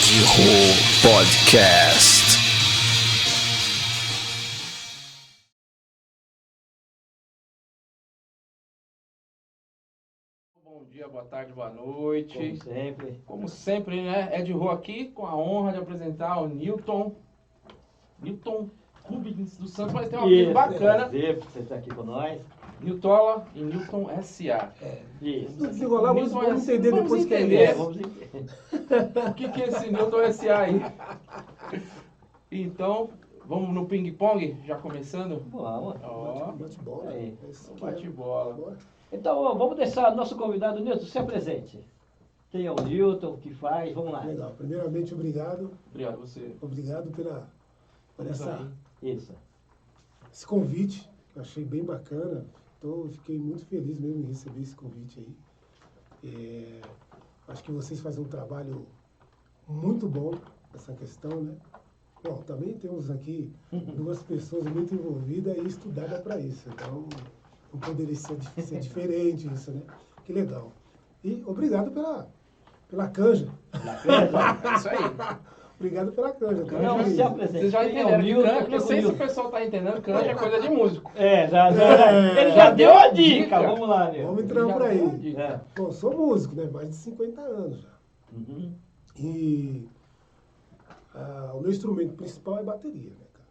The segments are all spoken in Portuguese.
Ed Ho Podcast. Bom dia, boa tarde, boa noite. Como sempre. Como sempre, né? Ed Ho aqui com a honra de apresentar o Newton Rubens dos Santos, mas tem um apelido bacana. Prazer por você estar aqui com nós. Newtola e Newton S.A. Isso. Se desenrolar, vamos entender Vamos depois entender. Vamos entender. O que é esse Newton S.A. aí? Então, vamos no ping-pong, já começando? Vamos. Ó, Bate-bola. Aí. bate-bola. Então, vamos deixar nosso convidado, Nilton, se apresente. Quem é o Newton, o que faz, vamos lá. Legal. Primeiramente, obrigado. Obrigado a você. Obrigado por Isso. esse convite. Eu achei bem bacana. Então, eu fiquei muito feliz mesmo em receber esse convite aí. Acho que vocês fazem um trabalho muito bom nessa questão, né? Bom, também temos aqui duas pessoas muito envolvidas e estudadas para isso. Então, não poderia ser diferente isso, né? Que legal. E obrigado pela canja. É isso aí. Obrigado pela canja. Tá? Não, se apresente. Vocês já Quem é o entenderam que Newton? canja, Quem é não o sei se o Newton? pessoal tá entendendo, canja é coisa de músico. Ele já deu a dica. Vamos lá, Newton. Vamos entrar Já por deu a aí. dica. É. Bom, sou músico, né? Mais de 50 anos já. Uhum. E o meu instrumento principal é bateria, né, cara?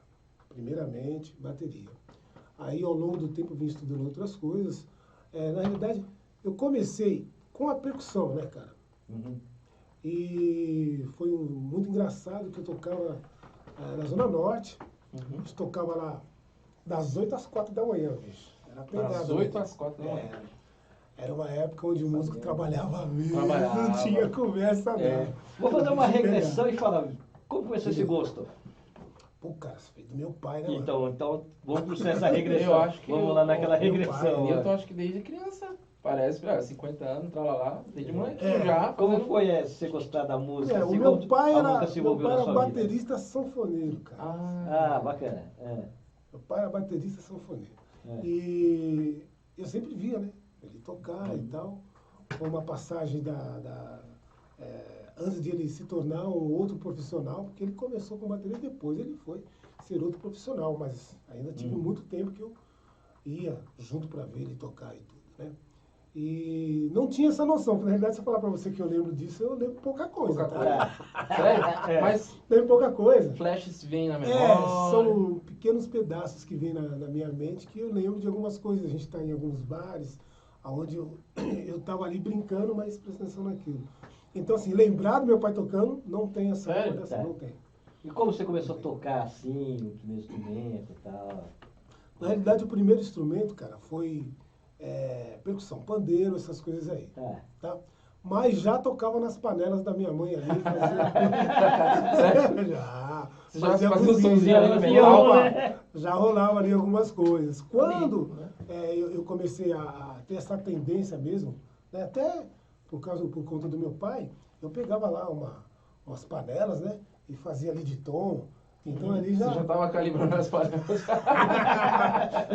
Primeiramente, bateria. Aí, ao longo do tempo, eu vim estudando outras coisas. Na realidade, eu comecei com a percussão, né, cara? Uhum. E foi muito engraçado que eu tocava na Zona Norte. A gente tocava lá das 8 às 4 da manhã, bicho. Era pegado. Das 8 às 4 da manhã. Era uma época onde o músico trabalhava mesmo, Trabalhava. não tinha conversa não. Vou fazer uma regressão e falar, como começou esse gosto? Pô, cara, isso veio do meu pai, né, mano? Então vamos puxar essa regressão. Eu acho que Vamos lá naquela meu regressão. pai, Eu acho que desde criança. Parece, 50 anos, lá, desde molequinho É. já. Como fazendo- foi você gostar da música? O assim, meu como pai a era, música se envolveu na sua vida? baterista sanfoneiro, cara. Ah, bacana. É. Meu pai era baterista sanfoneiro. É. E eu sempre via, né? Ele tocar e tal. Foi uma passagem antes de ele se tornar um outro profissional, porque ele começou com bateria e depois ele foi ser outro profissional. Mas ainda tive muito tempo que eu ia junto para ver ele tocar e tudo, né? E não tinha essa noção, porque na realidade, se eu falar para você que eu lembro disso, eu lembro pouca coisa, Pouca tá? coisa. Sério? É. Mas Lembro pouca coisa. flashes vêm na memória. São pequenos pedaços que vêm na minha mente que eu lembro de algumas coisas. A gente está em alguns bares, onde eu estava ali brincando, mas prestando atenção naquilo. Então, assim, lembrar do meu pai tocando, não tem essa Sério? recordação, Tá. não tem. E como você começou a tocar assim, o primeiro instrumento e tal? Na realidade, o primeiro instrumento, cara, foi percussão, pandeiro, essas coisas aí. Tá. Tá? Mas já tocava nas panelas da minha mãe ali. Já. Você já Fazia fazia o cozinha, somzinho ali no já metal, rolava- né? Já rolava ali algumas coisas. Quando né? eu comecei a ter essa tendência mesmo, né, até por conta do meu pai, eu pegava lá umas panelas, né? E fazia ali de tom. Então ali Você já tava calibrando as panelas.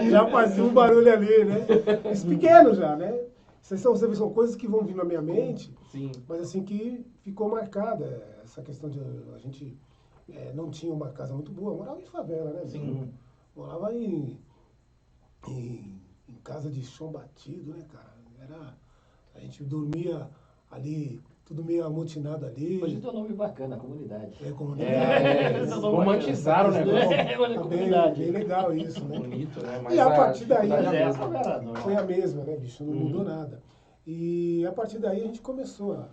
já fazia um barulho ali, né? Isso pequeno já, né? Você vê, são coisas que vão vir na minha mente, Sim. mas assim que ficou marcada essa questão de a gente não tinha uma casa muito boa, eu morava em favela, né? Sim. Morava em casa de chão batido, né, cara? A gente dormia ali, tudo meio amotinado ali. Hoje tem um nome bacana, comunidade. Comunidade. Romantizaram o negócio. Olha, Tá comunidade. bem legal isso, né? Bonito, né? E a partir daí, dificuldade é a Mas mesma. essa era normal. foi a mesma, né, bicho? Não mudou nada. E a partir daí a gente começou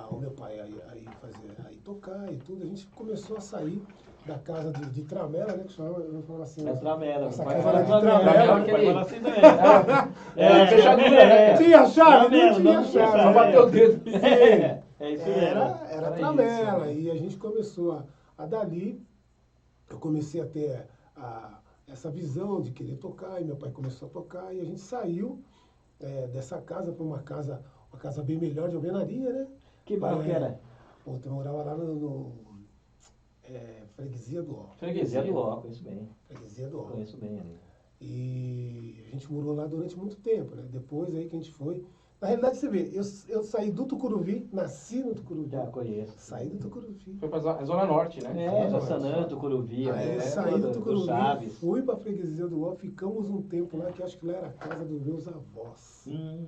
o meu pai aí tocar e tudo. A gente começou a sair da casa de tramela, né? Que chamava, eu falava assim. É tramela. Essa Vai casa falar era de Tramela, tramela. aquele- Vai falar assim também. É, fechadura, né, cara? Tinha chave? Tramela, Não tinha não tinha chave. Só bateu o dedo. É isso mesmo. Era Era tramela. isso, né? E a gente começou dali, eu comecei a ter essa visão de querer tocar, e meu pai começou a tocar, e a gente saiu dessa casa para uma casa bem melhor de alvenaria, né? Que bairro que era? Pô, eu morava lá no Freguesia do Ó. Freguesia do Ó, conheço bem. Freguesia do Ó. Conheço bem ali. E a gente morou lá durante muito tempo, né? Depois aí que a gente foi. Na realidade, você vê, eu saí do Tucuruvi, nasci no Tucuruvi. Já conheço. Saí do Tucuruvi. Foi pra Zona Norte, né? É, Jaçanã, Tucuruvi, Aí eu né? saí do Do Tucuruvi, Chaves. fui pra freguesia do Ó, ficamos um tempo lá, que acho que lá era a casa dos meus avós. Uhum.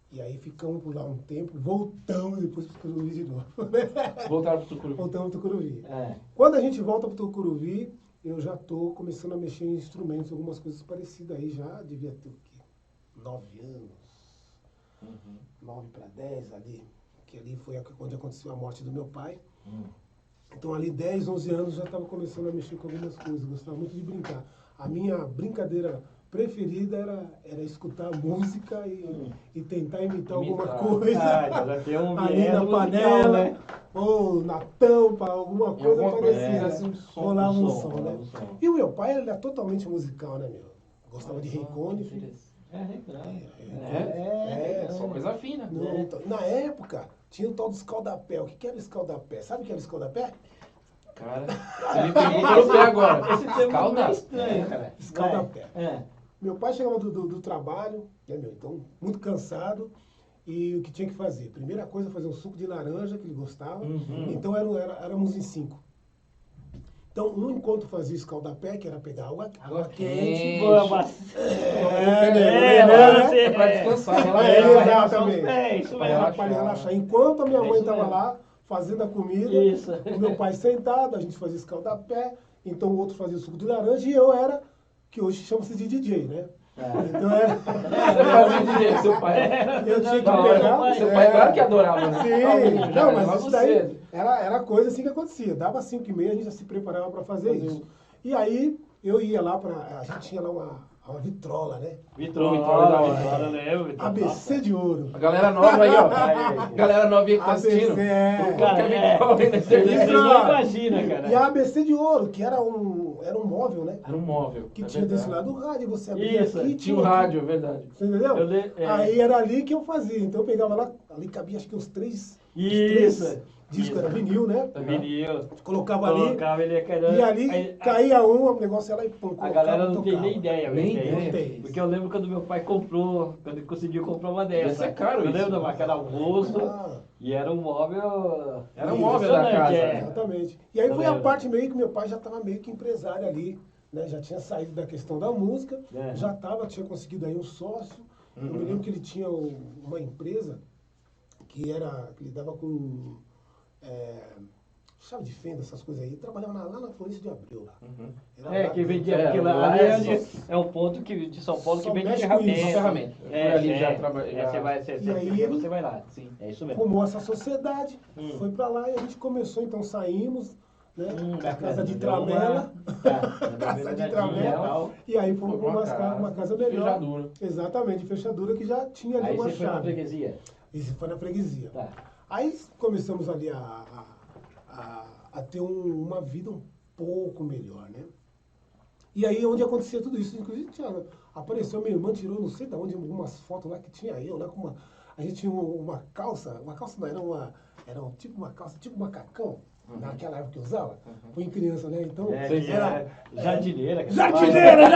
E aí ficamos por lá um tempo, voltamos depois pro Tucuruvi de novo. Voltaram pro Tucuruvi. Voltamos pro Tucuruvi. É. Quando a gente volta pro Tucuruvi, eu já tô começando a mexer em instrumentos, algumas coisas parecidas aí, já devia ter o quê? 9 anos. 9 para 10 ali, que ali foi onde aconteceu a morte do meu pai. Então ali 10, 11 anos já estava começando a mexer com algumas coisas, gostava muito de brincar. A minha brincadeira preferida era escutar música e tentar imitar alguma coisa. Ah, então já tem um ali viés na musical, panela, né? ou na tampa, alguma coisa alguma coisa parecida. fizesse um som, Rolava um um som, som, né? rolava um som. E o meu pai, ele é totalmente musical, né, meu? Gostava de Ray Conniff. Só coisa fina. Então, na época, tinha o tal do escaldapé. O que era escaldapé? Sabe o que era escaldapé? Cara, você me pegou pelo pé agora. Esse termo é Escalda. meio estranho, cara. Escaldapé. É. Meu pai chegava do trabalho, né, meu? Então, muito cansado. E o que tinha que fazer? Primeira coisa, fazer um suco de laranja, que ele gostava. Então, éramos em 5. Então, um enquanto fazia escaldapé, que era pegar água quente. Boa, mas... É pra descansar, relaxar. Exatamente. Isso Pra mesmo. Para relaxar. Enquanto a minha mãe isso estava mesmo. lá fazendo a comida, Isso. o meu pai sentado, a gente fazia escaldapé, então o outro fazia suco de laranja e eu era, que hoje chama-se de DJ, né? Então era. Você fazia DJ, seu pai. Eu tinha que Da hora. pegar. Seu pai, claro que adorava, né? Sim, não, mas logo isso daí cedo. era coisa assim que acontecia. Dava 5h30, a gente já se preparava para fazer isso. E aí eu ia lá para. A gente tinha lá uma vitrola, né? Vitrola, eu lembro. ABC de ouro. A galera nova aí, ó. Galera nova aí que tá ABC, assistindo. Cara, vocês não imaginam, cara. E a ABC de ouro, que era um móvel, né? Era um móvel. Que é tinha desse verdade. lado o rádio, você abria Isso, aqui, Tinha o rádio, é verdade. Você entendeu? É. Aí era ali que eu fazia. Então eu pegava lá, ali cabia acho que uns 3 Isso. discos, era vinil, né? Vinil. Colocava ali, Colocava ele caramba. e ali caía um, o negócio era e pum, A colocava, galera não tem tocava. nem ideia, Nem velho. ideia. tem. Porque eu lembro quando meu pai comprou, quando ele conseguiu comprar uma dessa. Deve ser caro eu isso. lembro da marca, era um rosto Ah, e era um móvel. Era um móvel da impressionante, casa, é. né? exatamente. E aí Eu foi a lembro. parte meio que meu pai já estava meio que empresário ali, né? Já tinha saído da questão da música, É. já tinha conseguido aí um sócio. Eu me lembro que ele tinha uma empresa que lidava com chave de fenda, essas coisas aí. Ele trabalhava lá na Florência de Abreu. Lá. Era É, lá que dentro. vendia, É, porque lá lá é é um ponto de São Paulo que Só vende mexe com isso, ferramenta. ferramenta. Por ali já trabalha- Você vai, E aí você vai lá. Sim, é isso mesmo. Formou essa sociedade, Hum. foi pra lá e a gente começou, então saímos, né? da casa de deu uma- Tramela. Casa de Tramela. E aí fomos para uma casa melhor. Fechadura. Exatamente, fechadura que já tinha ali Aí uma você foi na chave. freguesia. Isso foi na freguesia. Tá. Aí começamos ali a ter uma vida um pouco melhor, né? E aí onde acontecia tudo isso, inclusive apareceu minha irmã, tirou não sei de onde algumas fotos lá que tinha eu, né? Com a gente tinha uma calça não, era tipo uma calça, tipo macacão. Naquela época que eu usava, foi em criança, né? Então, Era jardineira. jardineira!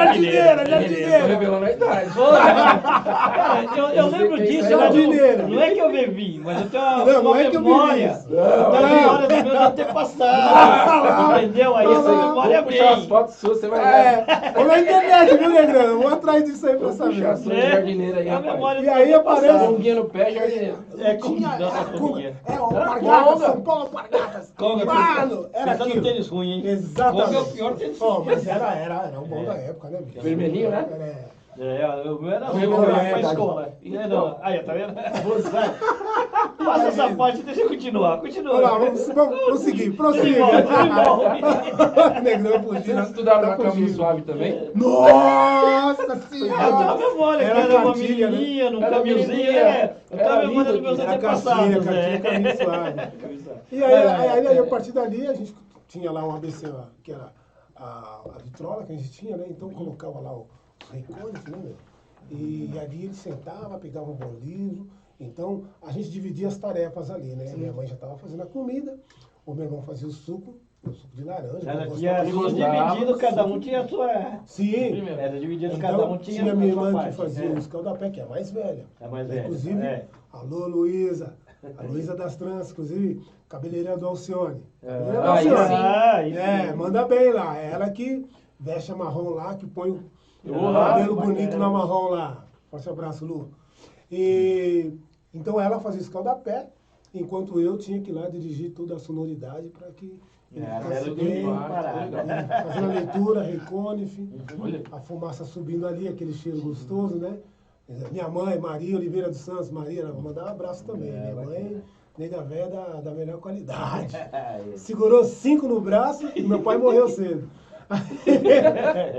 Tô revelando a idade. Cara, eu lembro disso, Jardineira. não é que eu bebi, mas eu tenho Não uma é que eu memória. bebi. Eu tenho a memória dos meus antepassados. Entendeu? Aí essa memória Vou puxar as bem. fotos suas, você vai ver. Vou na internet, viu, Negrão? Vou atrás disso aí pra Vou puxar as saber. suas de jardineira aí, A rapaz. memória E aí aparece- Conguinha no pé, jardineira. Alpargatas, São Paulo, Alpargatas. Conga, Mano, era Pensando no aquilo. tênis ruim, hein? Exatamente. Conga é o pior tênis Ó, ruim. mas era um bom da época, né, bicho? Vermelhinho, né? Era- O meu era Não, assim, não, eu ia é pra verdade. escola. Então. Aí, tá vendo? Passa essa parte, deixa eu continuar. Continua. Vamos lá, vamos prosseguir, Tudo prossiga. igual, tudo igual. Negrão fugindo. Vocês estudaram Tá na Caminho fugindo. Suave também? Nossa Eu tenho senhora! a memória, que Era era uma cartilha, né? menininha, num Era caminhozinho. menininha. Eu tenho a Era memória dos lindo meus Era antepassados. cartilha, caminho suave. E aí, a partir dali, a gente tinha lá um ABC, que era a vitrola que a gente tinha, né? Então colocava lá os recordes, né, meu? E ali ele sentava, pegava um bom livro. Então a gente dividia as tarefas ali, né? Minha mãe já estava fazendo a comida, o meu irmão fazia o suco, suco de laranja. Era eu tinha gostava tudo de- gostava, dividido, cada um tinha a sua... Sim. Primeiro. Era dividido, Então, cada um tinha tinha a minha sua irmã parte. que fazia o escaldapé, que é a mais velha. É mais velha. Inclusive, É. alô Luísa, a Luísa das Tranças, inclusive, cabeleireira do Alcione. É. Cabeleireira do Aí Alcione. sim. Aí É, sim. manda bem lá. É ela que veste a marrom lá, que põe o Ah, cabelo bacana. bonito na marrom lá. Forte abraço, Lu. E então ela fazia escaldapé, enquanto eu tinha que ir lá dirigir toda a sonoridade para que ele Era ficasse do bem, parado. fazendo a leitura, Reconif, Olha. a fumaça subindo ali, aquele cheiro gostoso, né? Minha mãe, Maria Oliveira dos Santos, Maria, vou mandar um abraço também. É, Minha mãe, nega velha da melhor qualidade. Aí. Segurou 5 no braço e meu pai morreu cedo.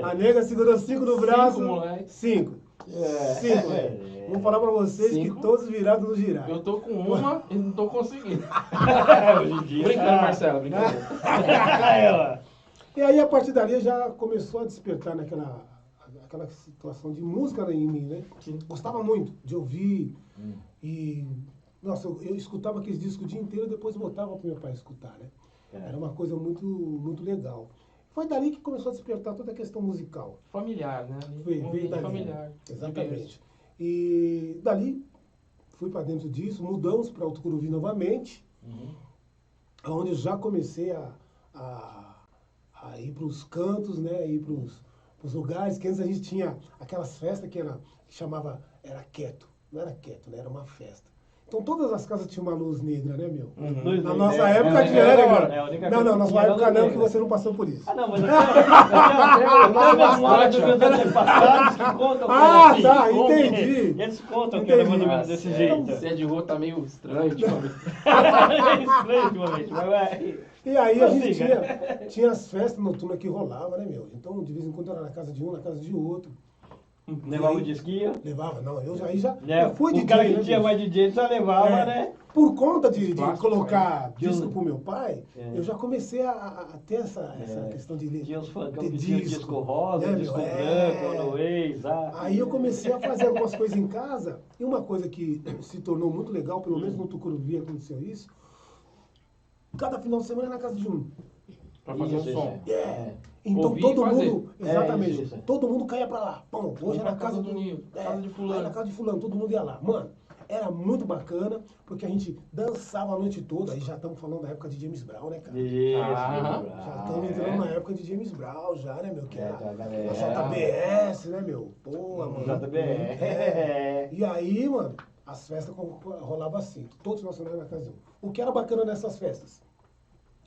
A nega segurou 5 no braço. 5, moleque. 5. É. 5, Vou falar pra vocês Cinco. que todos virados no girar. Eu tô com uma e não tô conseguindo. Hoje em dia. Brincando, Marcelo, brincando. Aí, ó. E aí, a partir dali, já começou a despertar aquela situação de música em mim, né? Gostava muito de ouvir. E, nossa, eu escutava aqueles discos o dia inteiro e depois voltava pro meu pai escutar, né? É. Era uma coisa muito, muito legal. Foi dali que começou a despertar toda a questão musical. Familiar, né? Veio dali. Familiar. Exatamente. E dali, fui para dentro disso, mudamos para Alto novamente, onde eu já comecei a ir para os cantos, né? Ir para os lugares, que antes a gente tinha aquelas festas que chamava, era quieto. Não era quieto, né? Era uma festa. Então todas as casas tinham uma luz negra, né, meu? Luz Na negra. nossa É, época é, tinha, é, né, é, cara? é a única Não, coisa na que nossa tinha era época luz não, que negra. você não passou por isso. Ah, não, mas eu tenho memória dos meus antepassados que contam que Ah, era assim. tá, entendi. Eles contam que era mais ou Entendi. menos desse jeito. Você é de rua, tá meio estranho ultimamente. É estranho ultimamente, mas vai. E aí a gente Prossiga. tinha as festas noturnas que rolavam, né, meu? Então, de vez em quando era na casa de um, na casa de outro. Levava E o aí, disquinho. Levava, não, eu já Né? eu fui O DJ, cara que né, tinha bicho? mais DJ já levava, É, né? Por conta de Plásticos, colocar Tinha disco um- pro meu pai, É. eu já comecei a ter essa questão de ler. Tinha os funkão de que tinha o disco rosa, né, disco meu? branco, Noês, Aí eu comecei a fazer algumas coisas em casa, e uma coisa que se tornou muito legal, pelo menos no Tucuruvi aconteceu isso, cada final de semana na casa de um. Pra fazer um Isso, som. isso, É. Então Ouvir todo e fazer. mundo, exatamente, isso. todo mundo caía pra lá. Pão, hoje Vamos é na pra casa casa do Nil, casa de fulano. aí na casa de fulano, todo mundo ia lá. Mano, era muito bacana, porque a gente dançava a noite toda, aí já estamos falando da época de James Brown, né, cara? Isso, Ah, Já estamos entrando na época de James Brown, já, né, meu? Que É, era tá, a galera. JBS, né, meu? Pô, mano. JBS. É. E aí, mano, as festas rolavam assim, todos nós na casa de um. O que era bacana nessas festas?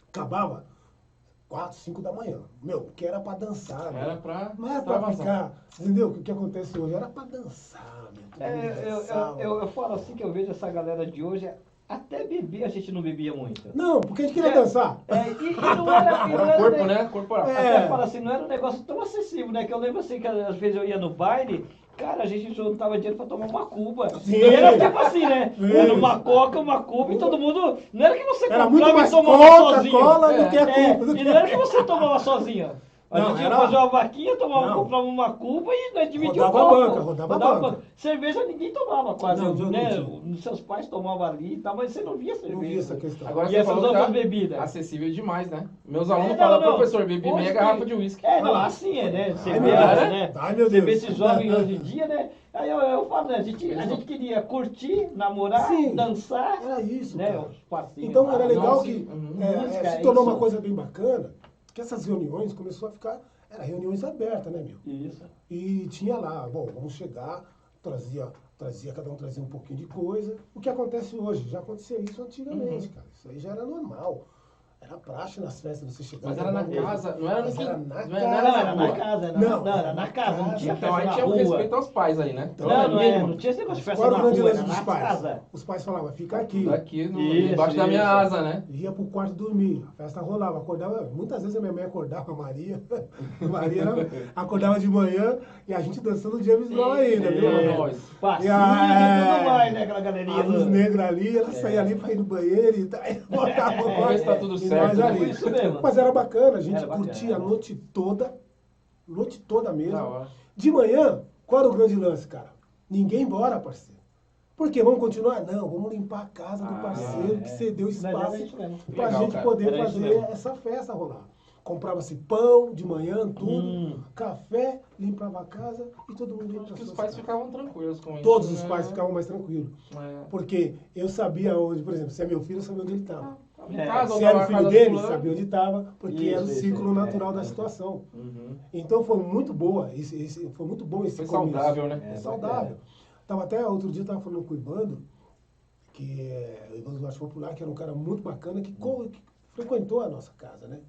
Acabava 4, 5 da manhã. Meu, que era pra dançar, Era meu. pra Não era pra extravasar. ficar, entendeu? O que acontece hoje? Era pra dançar, meu. Todo mundo dançava. Eu falo assim que eu vejo essa galera de hoje, até beber a gente não bebia muito. Não, porque a gente queria dançar. E não era, e não Era o corpo, nem- né? Corporal. Até fala assim, não era um negócio tão acessível, né? Que eu lembro assim que às vezes eu ia no baile, cara, a gente juntava dinheiro pra tomar uma cuba. Sim. E era tipo assim, né? Sim. Era uma coca, uma cuba, e todo mundo. Não era que você Era muito comprava e mais tomava sozinho. Coca-Cola do que a É, Cuba. e não era que você tomava sozinho. A Não, gente era- fazia uma vaquinha, Não. comprava uma cuba e nós dividíamos Rodava o a copo. banca, rodava a banca. Cerveja ninguém tomava quase, Não, já não né? tinha. Os seus pais tomavam ali e tal, mas você não via cerveja. Não vi essa questão. Agora E você essas falou outras que tá bebidas? acessível demais, né? Meus alunos Não, falam, não. professor, bebi Hoje meia tem- garrafa de uísque. É, não, assim é, né? Você Ai, vê, meu Deus. né? Ai, meu Você vê Deus. esses jovens hoje em dia, né? Aí eu falo, né? A gente queria curtir, namorar, Sim. dançar, Era isso, né? cara. Os passinhos Então lá. era legal Nossa, que música, se tornou isso. uma coisa bem bacana, que essas reuniões começou a ficar, era reuniões abertas, né, meu? Isso. E tinha lá, bom, vamos chegar, cada um trazia um pouquinho de coisa. O que acontece hoje? Já acontecia isso antigamente, cara. Isso aí já era normal. Era praxe nas festas, você chegar. Mas era na levar um- casa, não era no Mas que. era Não na era, Não, não era era na rua. casa, Não, não, era na casa, não tinha Então festa aí na tinha o rua. respeito aos pais aí, né? Não, era não, mínimo. não tinha esse negócio de festa Qual era na o grande rua, lance era dos na pais? casa. Os pais falavam, fica aqui. Daqui, no, Isso, debaixo da minha isso. asa, né? Ia pro quarto dormir, a festa rolava, acordava, muitas vezes a minha mãe acordava, a Maria, acordava de manhã e a gente dançando James Brown ainda, viu? É. mano? Passinho E e a- tudo mais, né? Aquela galerinha. A luz do- negra ali, ela saía ali pra ir no banheiro e tal, e botava Vamos ver se tá tudo e certo, nós né? ali. Foi isso mesmo. Mas era bacana, a gente Era bacana, curtia a era. noite toda Da mesmo. hora. De manhã, qual era o grande lance, cara? Ninguém embora, parceiro. Por quê? Vamos continuar? Não, vamos limpar a casa do parceiro que cedeu Mas era espaço isso mesmo. pra Legal, gente cara. poder Era isso fazer mesmo. essa festa rolar. Comprava-se pão de manhã, tudo, café, limpava a casa e todo mundo ia Acho para que os suas pais casas. ficavam tranquilos com isso. Todos os né? pais ficavam mais tranquilos. É. Porque eu sabia onde, por exemplo, se é meu filho, eu sabia onde ele estava. Tava em É, casa, ou Se era tava o na filho casa do dele, fulano. sabia onde estava, porque Isso, era o isso, ciclo é, natural é, da é. situação. Uhum. Então foi muito boa, foi muito bom esse Foi começo. saudável, né? É saudável. Tava até outro dia eu estava falando com o Ibando, que é o Ibando do Arte Popular, que era um cara muito bacana, que frequentou a nossa casa, né?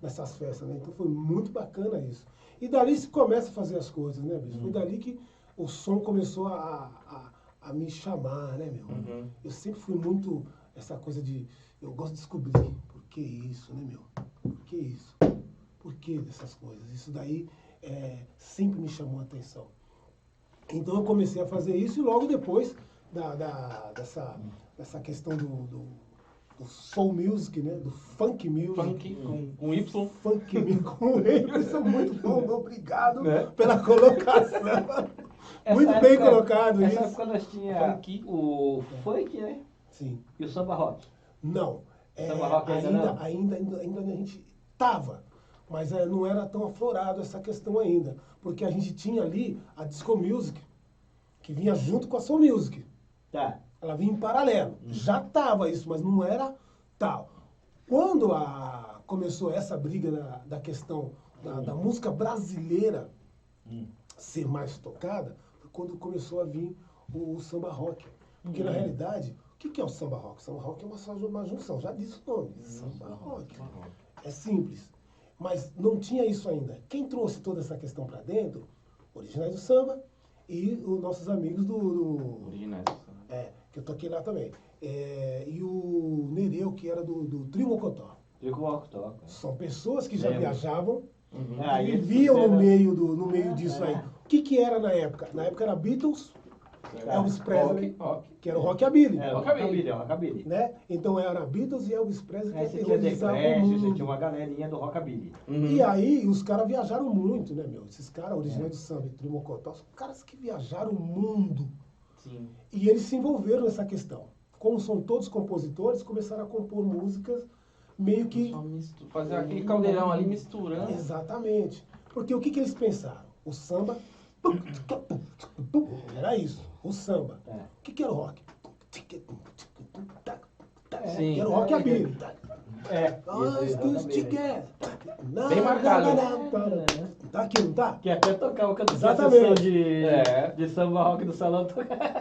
Nessas festas, né? Então foi muito bacana isso. E dali se começa a fazer as coisas, né, bicho? Foi dali que o som começou a me chamar, né, meu? Uhum. Eu sempre fui muito essa coisa de... Eu gosto de descobrir por que isso, né, meu? Por que isso? Por que dessas coisas? Isso daí sempre me chamou a atenção. Então eu comecei a fazer isso e logo depois dessa questão do soul music, né? Do funk music. Funk com Y. Funk music com eles são muito bom, obrigado Né? pela colocação. Muito Essa bem época- colocado Essa isso. época nós tínhamos Funk. o funk, né? Sim. E o samba rock. Não. Samba rock ainda não? Ainda a gente tava, mas não era tão aflorado essa questão ainda, porque a gente tinha ali a disco music, que vinha junto com a soul music. Tá. Ela vinha em paralelo. Já tava isso, mas não era tal. Quando começou essa briga da questão da música brasileira ser mais tocada, foi quando começou a vir o samba rock. Porque na realidade, o que é o samba rock? O samba rock é uma junção, já diz o nome, samba rock. É simples. Mas não tinha isso ainda. Quem trouxe toda essa questão para dentro? Originais do samba e os nossos amigos Originais. que eu toquei lá também. E o Nereu, que era do Trio Mocotó. Eu coloco toca. São pessoas que já Lembro. viajavam Ah, e eles viviam no fizeram- meio disso aí. O que era na época? Na época era Beatles, Elvis Presley, Rock. que era o rockabilly. É, o Rockabilly. rockabilly, é o rockabilly. Né? Então era Beatles e Elvis Presley que Aí você tinha The aterrorizavam o Clash, você mundo. tinha uma galerinha do rockabilly. Uhum. E aí os caras viajaram muito, né, meu? Esses caras originais do samba, e Trio Mocotó, são caras que viajaram o mundo. Sim. E eles se envolveram nessa questão. Como são todos compositores, começaram a compor músicas meio que... Só fazer aquele caldeirão ali misturando. Exatamente. Porque o que eles pensaram? O samba... Era isso, o samba. É. O que era o rock? Sim. Era o rockabilly. Isso, Bem marcado. Tá aqui, não tá? Que até tocava quando tinha Exatamente. sessão de samba rock no salão.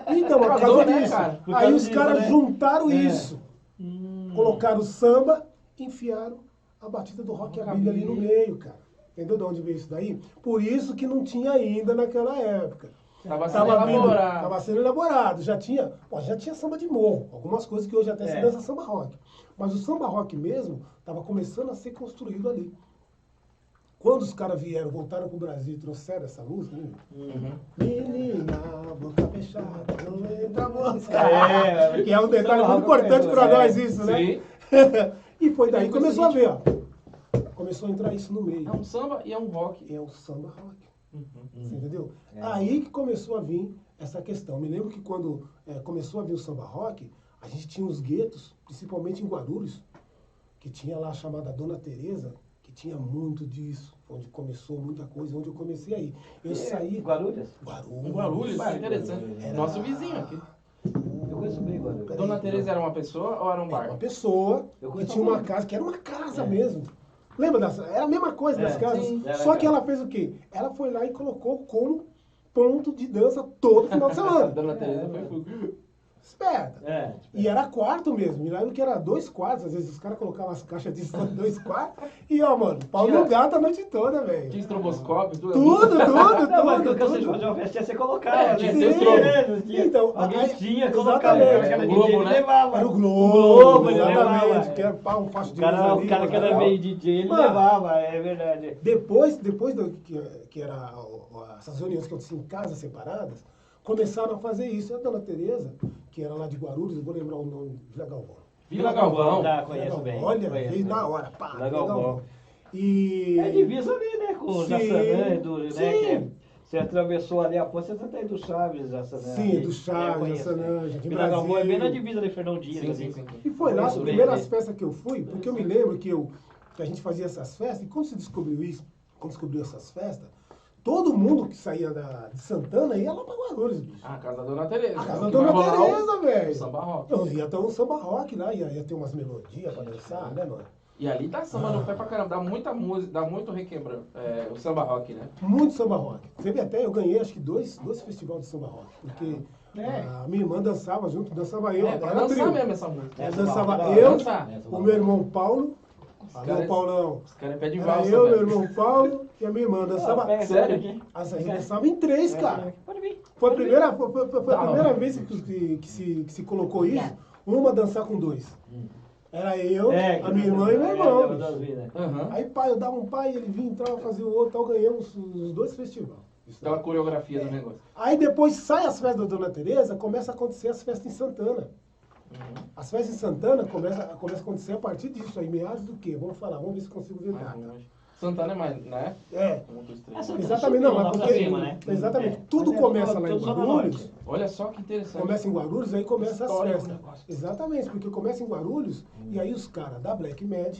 Então, a Casou, causa né, disso. cara? Por Aí causa os disso, caras né? juntaram É. isso. Colocaram o samba, enfiaram a batida do rockabilly ali no meio, cara. Entendeu de onde veio isso daí? Por isso que não tinha ainda naquela época. Tava sendo elaborado. Tava sendo elaborado. Já tinha samba de morro. Algumas coisas que hoje até se dança samba rock. Mas o samba rock mesmo estava começando a ser construído ali. Quando os caras voltaram pro Brasil e trouxeram essa música, né? Menina, boca fechada, não entra música. Que é um detalhe muito importante para nós isso, né? Sim. E foi daí que começou a ver, ó. Começou a entrar isso no meio. É um samba e é um rock. É o samba rock. Você entendeu? Aí que começou a vir essa questão. Me lembro que quando começou a vir o samba rock, a gente tinha os guetos, principalmente em Guarulhos, que tinha lá a chamada Dona Teresa, que tinha muito disso, onde começou muita coisa, onde eu comecei aí. Eu saí... Guarulhos? Um Guarulhos, interessante. Nosso vizinho aqui. Eu conheço bem Guarulhos. Dona Teresa era uma pessoa ou era um Era uma bar? pessoa Eu que conheço tinha uma alguém. casa, que era uma casa mesmo. Lembra dessa? Era a mesma coisa das casas. sim. Só que ela fez o quê? Ela foi lá e colocou como ponto de dança todo final de semana. Dona Teresa foi fogo. Esperta. E era quarto mesmo. Me lembro que era 2 quartos. Às vezes os caras colocavam as caixas de som em 2 quartos. E ó, mano, pau no gato a noite toda, velho. Tinha estroboscópio, tudo. Tudo. Não, mas quando você fazer uma festa, você colocava. Tinha né? que ter estrondo. Então, Alguém aí- tinha, colocava. exatamente. Aquela O DJ, Globo, ele né? levava. Era o O Globo, ele exatamente. levava. Que era pá, um facho O de luz cara, ali, o cara que era legal. meio DJ, ele Mano. levava, é verdade. Depois que era essas reuniões que aconteciam em casas separadas, começaram a fazer isso. A Dona Teresa, que era lá de Guarulhos, eu vou lembrar o nome, Vila Galvão. Vila Galvão. Tá, Vila conheço Galvão. bem. Olha, conheço veio bem. na hora, pá, Vila Vila Galvão. Galvão. E... É divisa ali, né? Com o Sim, Jaçanã, né? sim. Que Você atravessou ali a ponte, você tá aí do Chaves, essa, né? Sim, do Chaves, conheço, essa, né, Jardim Vila Galvão é bem na Brasil. divisa de Fernão Dias. Sim, ali. sim, sim. E foi lá as Conheço primeiras bem. festas que eu fui, porque eu me lembro que a gente fazia essas festas, e quando se descobriu isso, quando descobriu essas festas, todo mundo que saía de Santana ia lá pra Guarulhos, bicho. Ah, a casa da Dona Tereza. A casa Que da Dona vai rolar Tereza, o velho. Samba rock. Eu ia ter um samba rock lá, ia ter umas melodias pra dançar, né, mano? E ali dá samba no pé pra caramba, dá muita música, dá muito requebra, o samba rock, né? Muito samba rock. Você vê até, eu ganhei acho que dois festivais de samba rock, porque a minha irmã dançava junto, dançava eu. Pra era dançar trio. mesmo essa música. Essa Dançava bala, eu, dançar. Essa o bala. meu irmão Paulo, alô caras- Paulão. Os caras pedem Era valsa, eu, meu velho. irmão Paulo e a minha irmã. Dançava. Pega sério? aqui. A gente dançava em três, cara. Pode vir. Foi a Pode vir. primeira vez que se colocou isso, uma dançar com dois. Era eu, É, a minha irmã e meu irmão. das bicho. vidas. Aham. Aí pai, eu dava um pai, ele vinha, entrava, fazia o outro, tal, ganhamos os dois festivais. Isso Aquela aí. coreografia do negócio. Aí depois sai as festas da Dona Tereza, começa a acontecer as festas em Santana. Uhum. As festas em Santana começam a acontecer a partir disso aí, meados do quê? Vamos falar, vamos ver se consigo ver Mais data. longe. Santana é mais, né? É, Um, dois, três. Essa- exatamente, não, mas Lá pra porque, cima, né? exatamente, É. tudo Mas é começa tudo- lá em tudo Zona Guarulhos, Norte. Olha só que interessante. começa em Guarulhos, aí começa as Histórico festas. negócio. Exatamente, porque começa em Guarulhos, e aí os caras da Black Mad,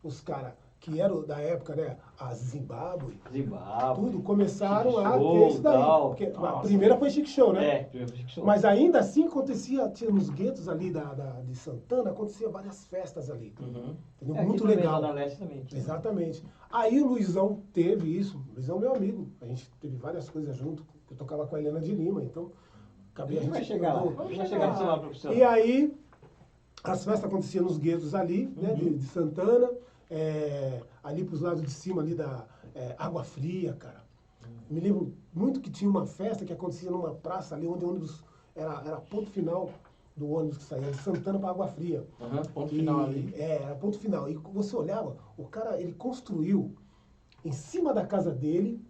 os caras que eram da época, né, a Zimbábue, Zimbábue. tudo, começaram Chique a Show, ter isso daí. tal. Porque a Nossa. primeira foi Chique Show, né? É, primeiro Chique Show. Mas ainda assim acontecia, tinha nos guetos ali de Santana, acontecia várias festas ali. Uhum. Entendeu? É, aqui Muito também, legal. Zona Leste também. tinha. Exatamente. Aí o Luizão teve isso. O Luizão é meu amigo. A gente teve várias coisas junto. Eu tocava com a Helena de Lima, então A acabei gente vai chegar lá. mandou. Vamos chegar no celular profissional. E aí as festas aconteciam nos guetos ali, né, de Santana, ali pros lados de cima ali da Água Fria, cara. Me lembro muito que tinha uma festa que acontecia numa praça ali onde o ônibus era ponto final do ônibus que saía de Santana para Água Fria. Aham, ponto E, final ali. era ponto final. E você olhava, o cara, ele construiu em cima da casa dele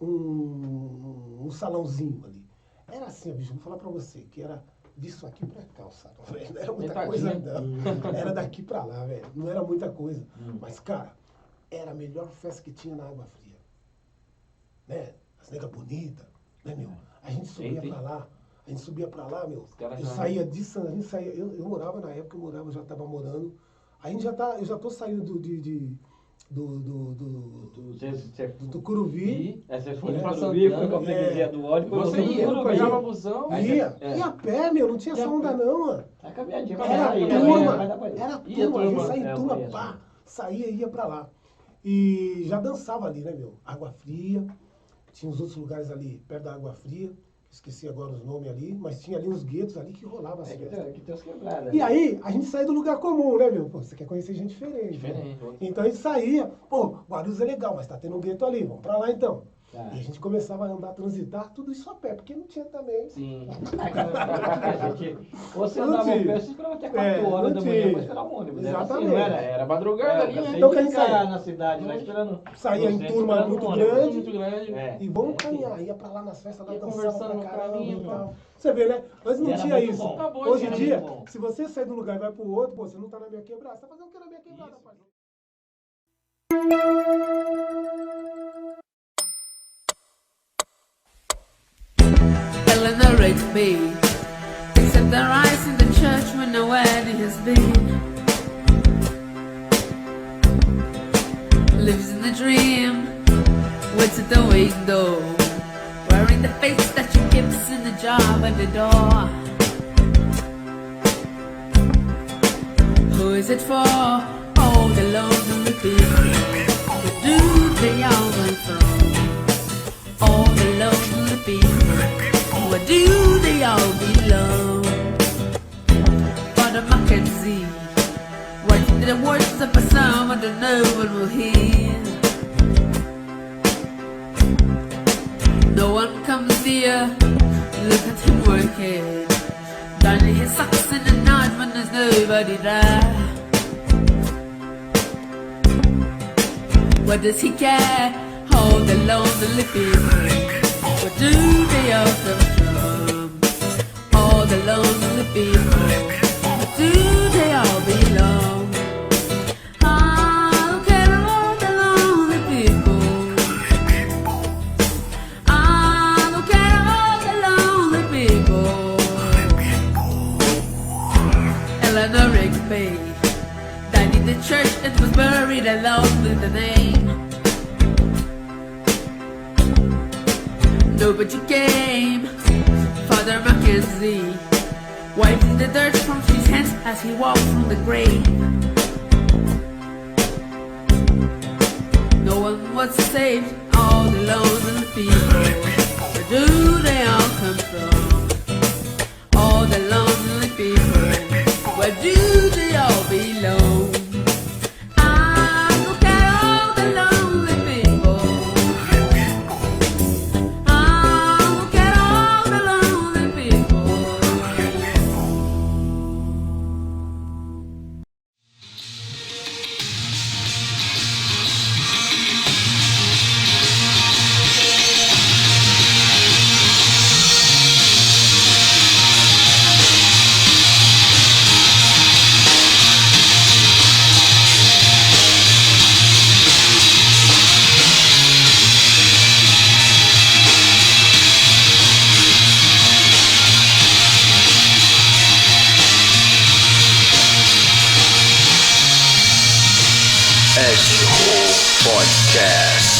um salãozinho ali. Era assim, bicho, vou falar pra você, que era disso aqui pra cá, o salão, velho. Não era muita Metadinha. coisa, não. Era daqui pra lá, velho. Não era muita coisa. Mas, cara, era a melhor festa que tinha na Água Fria. Né? As negas bonitas, né, meu? A gente subia Tem. pra lá. A gente subia pra lá, meu. caras Eu já- saía de San, a gente saía, eu morava na época, eu já tava morando. A gente eu já tô saindo do Curuvi. E Você foi Indo pra pra Santana, Santana. foi com a freguesia do ódio, depois você voltou ia, pro não Curuvi. pegava busão. Ia, É. ia a pé, meu, não tinha Ia essa a onda pé. não, mano. É caminhadinha, Era Era caminhadinha, turma, vai dar pra ir. era Ia turma, a gente turma. saía É, em eu turma, conheço. pá, saía e ia pra lá. E já dançava ali, né, meu? Água Fria, tinha os outros lugares ali, perto da Água Fria, esqueci agora os nomes ali, mas tinha ali uns guetos ali que rolava as É, festas. que tem os quebradas. E aí, a gente saía do lugar comum, né, meu? Pô, você quer conhecer gente diferente. Diferente, né? outro. Então a gente saía, pô, Guarulhos é legal, mas tá tendo um gueto ali, vamos pra lá então. Tá. E a gente começava a andar, transitar, tudo isso a pé, porque não tinha também. Sim. Você Não andava a tinha. pé, você esperava até 4 É, horas não da manhã tinha. pra esperar o ônibus. Era assim, Exatamente. não era? Era madrugada ali, né? Então, que a gente ficar saía. na cidade lá esperando. Saía em você turma esperando muito o ônibus. grande. Muito grande. É. E vamos É, caminhar, ia pra lá nas festas, lá Ia dançava conversando pra no caramba caminho, e pô. tal. Você vê, né? Antes não E era tinha muito isso. bom. Tá bom, Hoje em era dia, muito bom. se você sai do lugar e vai pro outro, pô, você não tá na minha quebrada. Você tá fazendo o que na minha quebrada, Isso. parceiro? Eleanor Rigby, except the rise in the church when the wedding has been. Lives in the dream, waits at the window, wearing the face that she keeps in the job at the door. Who is it for? Oh, the lonely people. Who do they all run from? All the lonely people. Where do they all belong? Father Mackenzie, writing the words of a psalm that no one will hear. No one comes near, look at him working, darning his socks in the night when there's nobody there. What does he care? Oh, the lonely people. Where do they all come from? All the lonely people. Where do they all belong? I don't care all the lonely people. it was buried along with the name. Nobody came. Father Mackenzie wiping the dirt from his hands as he walked from the grave. No one was saved, all the lonely people. Where do they all come from? All the lonely people. Where do they all belong? Ah, look at all the lonely people. Ah, look at all the lonely people. Ed Ho Podcast.